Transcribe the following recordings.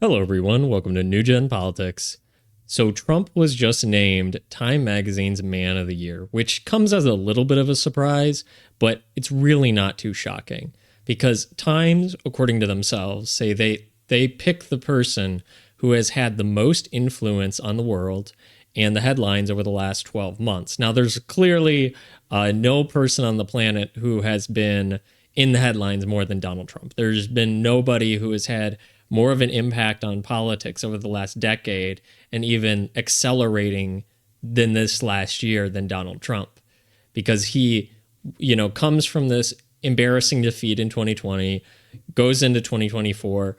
Hello, everyone. Welcome to New Gen Politics. So, Trump was just named Time Magazine's Man of the Year, which comes as a little bit of a surprise, but it's really not too shocking because Times, according to themselves, say they pick the person who has had the most influence on the world and the headlines over the last 12 months. Now, there's clearly no person on the planet who has been in the headlines more than Donald Trump. There's been nobody who has had more of an impact on politics over the last decade and even accelerating than this last year than Donald Trump, because he, comes from this embarrassing defeat in 2020, goes into 2024,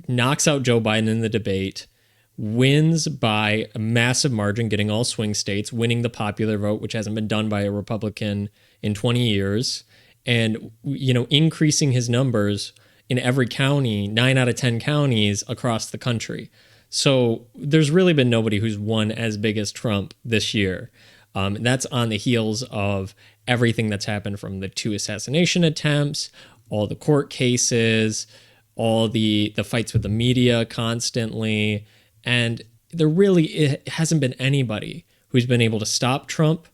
knocks out Joe Biden in the debate, wins by a massive margin, getting all swing states, winning the popular vote, which hasn't been done by a Republican in 20 years, and, increasing his numbers in every county, 9 out of 10 counties across the country. So there's really been nobody who's won as big as Trump this year. That's on the heels of everything that's happened from the 2 assassination attempts, all the court cases, all the fights with the media constantly. And it hasn't been anybody who's been able to stop Trump.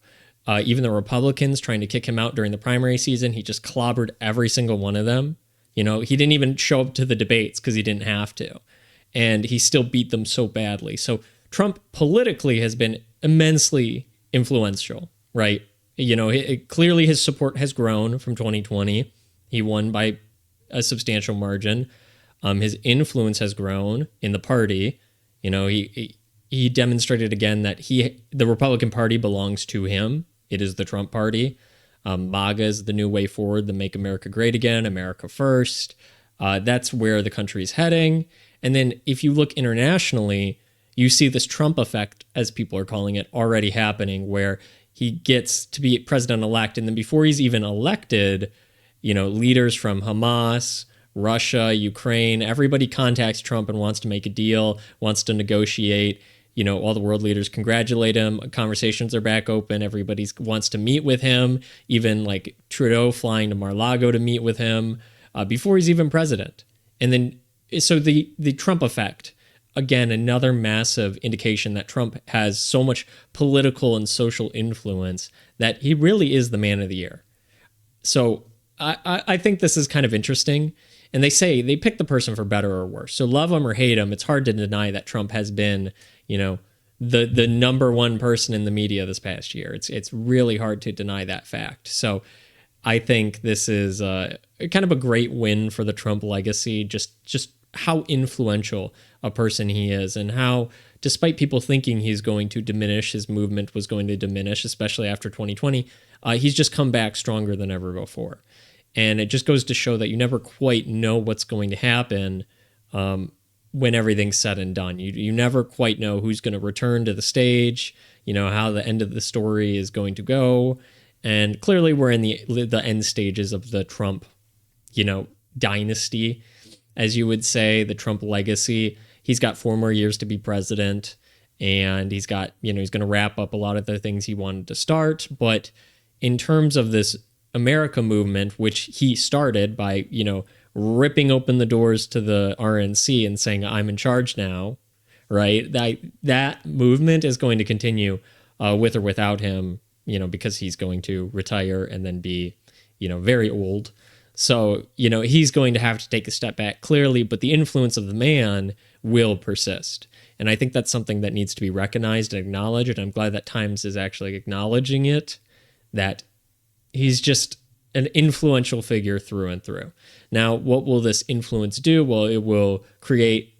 Even the Republicans trying to kick him out during the primary season, he just clobbered every single one of them. He didn't even show up to the debates because he didn't have to. And he still beat them so badly. So Trump politically has been immensely influential, right? Clearly his support has grown from 2020. He won by a substantial margin. His influence has grown in the party. He demonstrated again that the Republican Party belongs to him. It is the Trump party. MAGA is the new way forward, the Make America Great Again, America First. That's where the country is heading. And then if you look internationally, you see this Trump effect, as people are calling it, already happening, where he gets to be president-elect. And then before he's even elected, leaders from Hamas, Russia, Ukraine, everybody contacts Trump and wants to make a deal, wants to negotiate. All the world leaders congratulate him. Conversations are back open. Everybody wants to meet with him. Even like Trudeau flying to Mar-a-Lago to meet with him before he's even president. And then, so the Trump effect, again, another massive indication that Trump has so much political and social influence that he really is the man of the year. So I think this is kind of interesting. And they say they pick the person for better or worse. So love him or hate him, it's hard to deny that Trump has been, the number one person in the media this past year. It's really hard to deny that fact. So I think this is kind of a great win for the Trump legacy, just how influential a person he is, and how, despite people thinking he's going to diminish, his movement was going to diminish, especially after 2020, he's just come back stronger than ever before. And it just goes to show that you never quite know what's going to happen when everything's said and done. You never quite know who's going to return to the stage, how the end of the story is going to go. And clearly we're in the end stages of the Trump, dynasty, as you would say, the Trump legacy. He's got 4 more years to be president, and he's got, he's going to wrap up a lot of the things he wanted to start. But in terms of this America movement, which he started by, ripping open the doors to the RNC and saying, I'm in charge now, right? That movement is going to continue with or without him, because he's going to retire and then be, very old. So, he's going to have to take a step back clearly, but the influence of the man will persist. And I think that's something that needs to be recognized and acknowledged. And I'm glad that Times is actually acknowledging it, that he's just an influential figure through and through. Now, what will this influence do? Well, it will create,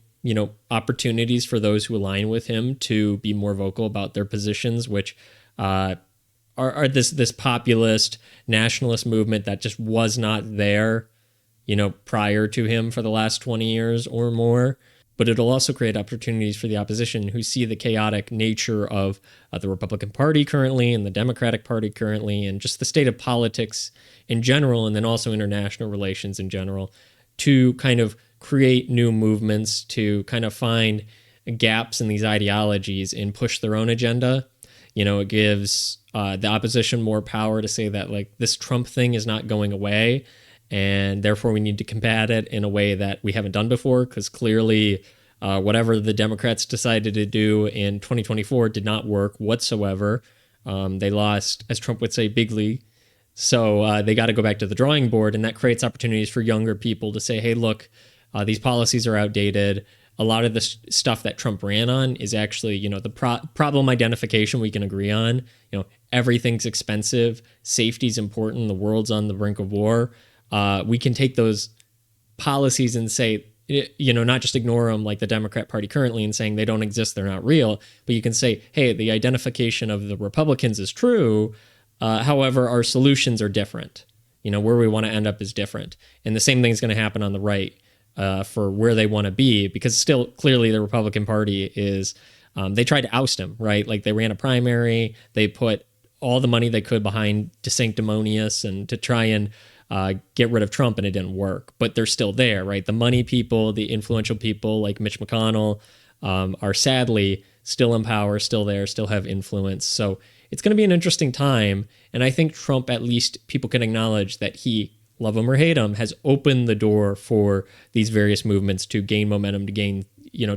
opportunities for those who align with him to be more vocal about their positions, which are this populist nationalist movement that just was not there, prior to him for the last 20 years or more. But it'll also create opportunities for the opposition who see the chaotic nature of the Republican Party currently and the Democratic Party currently, and just the state of politics in general, and then also international relations in general, to kind of create new movements, to kind of find gaps in these ideologies and push their own agenda. It gives the opposition more power to say that, like, this Trump thing is not going away, and therefore we need to combat it in a way that we haven't done before, because clearly whatever the Democrats decided to do in 2024 did not work whatsoever. They lost, as Trump would say, bigly. So they got to go back to the drawing board, and that creates opportunities for younger people to say, hey, look, these policies are outdated. A lot of the stuff that Trump ran on is actually, the problem identification we can agree on. Everything's expensive. Safety's important. The world's on the brink of war. We can take those policies and say, not just ignore them like the Democrat Party currently and saying they don't exist, they're not real, but you can say, hey, the identification of the Republicans is true. However, our solutions are different. Where we want to end up is different. And the same thing is going to happen on the right for where they want to be, because still clearly the Republican Party is, they tried to oust him, right? Like they ran a primary, they put all the money they could behind DeSanctimonious and to try and get rid of Trump, and it didn't work. But they're still there, right? The money people, the influential people like Mitch McConnell are sadly still in power, still there, still have influence. So it's going to be an interesting time. And I think Trump, at least people can acknowledge that he, love him or hate him, has opened the door for these various movements to gain momentum, to gain,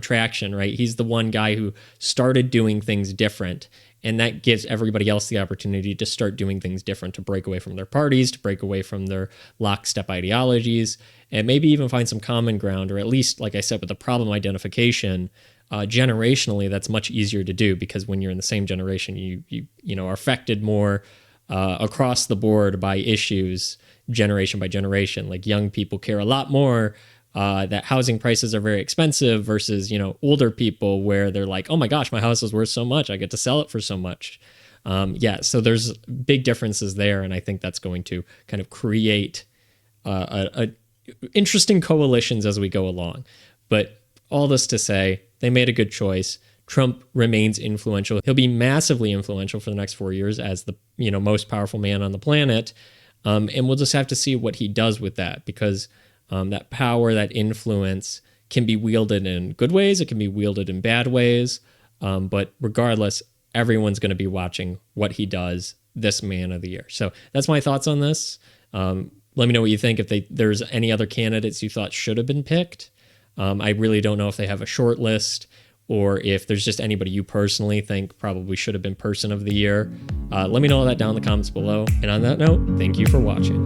traction, right? He's the one guy who started doing things different. And that gives everybody else the opportunity to start doing things different, to break away from their parties, to break away from their lockstep ideologies, and maybe even find some common ground, or at least, like I said, with the problem identification, generationally, that's much easier to do, because when you're in the same generation, you are affected more across the board by issues generation by generation. Like young people care a lot more that housing prices are very expensive versus, older people where they're like, oh my gosh, my house is worth so much, I get to sell it for so much. So there's big differences there. And I think that's going to kind of create interesting coalitions as we go along. But all this to say, they made a good choice. Trump remains influential. He'll be massively influential for the next 4 years as the most powerful man on the planet. And we'll just have to see what he does with that, because that power, that influence can be wielded in good ways. It can be wielded in bad ways. But regardless, everyone's going to be watching what he does, this man of the year. So that's my thoughts on this. Let me know what you think. If there's any other candidates you thought should have been picked. I really don't know if they have a short list, or if there's just anybody you personally think probably should have been person of the year. Let me know all that down in the comments below. And on that note, thank you for watching.